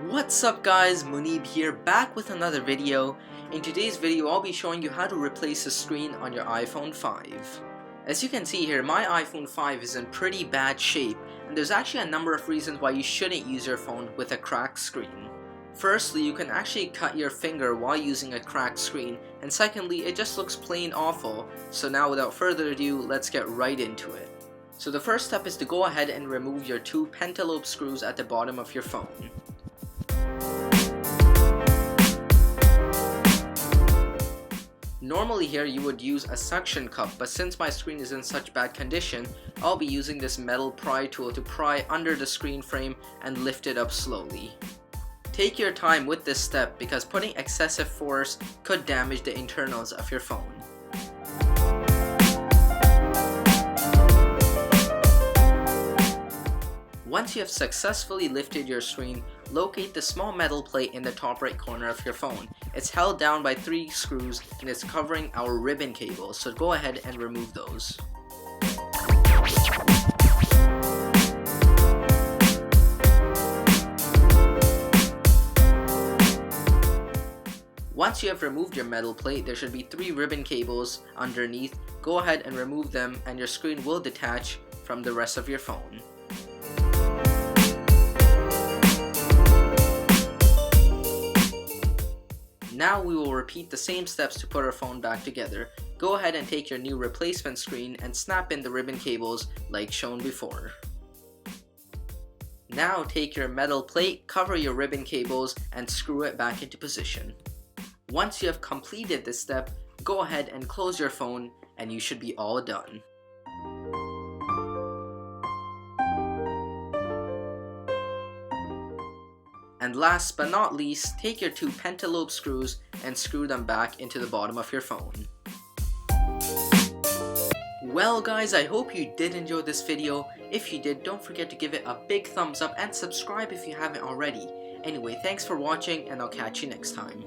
What's up guys, Munib here, back with another video. In today's video I'll be showing you how to replace the screen on your iPhone 5. As you can see here, my iPhone 5 is in pretty bad shape, and there's actually a number of reasons why you shouldn't use your phone with a cracked screen. Firstly, you can actually cut your finger while using a cracked screen, and secondly, it just looks plain awful. So now without further ado, let's get right into it. So the first step is to go ahead and remove your two pentalobe screws at the bottom of your phone. Normally here you would use a suction cup, but since my screen is in such bad condition, I'll be using this metal pry tool to pry under the screen frame and lift it up slowly. Take your time with this step because putting excessive force could damage the internals of your phone. Once you have successfully lifted your screen, locate the small metal plate in the top right corner of your phone. It's held down by 3 screws and it's covering our ribbon cables, so go ahead and remove those. Once you have removed your metal plate, there should be 3 ribbon cables underneath. Go ahead and remove them and your screen will detach from the rest of your phone. Now we will repeat the same steps to put our phone back together. Go ahead and take your new replacement screen and snap in the ribbon cables like shown before. Now take your metal plate, cover your ribbon cables, and screw it back into position. Once you have completed this step, go ahead and close your phone and you should be all done. And last but not least, take your 2 pentalobe screws and screw them back into the bottom of your phone. Well guys, I hope you did enjoy this video. If you did, don't forget to give it a big thumbs up and subscribe if you haven't already. Anyway, thanks for watching and I'll catch you next time.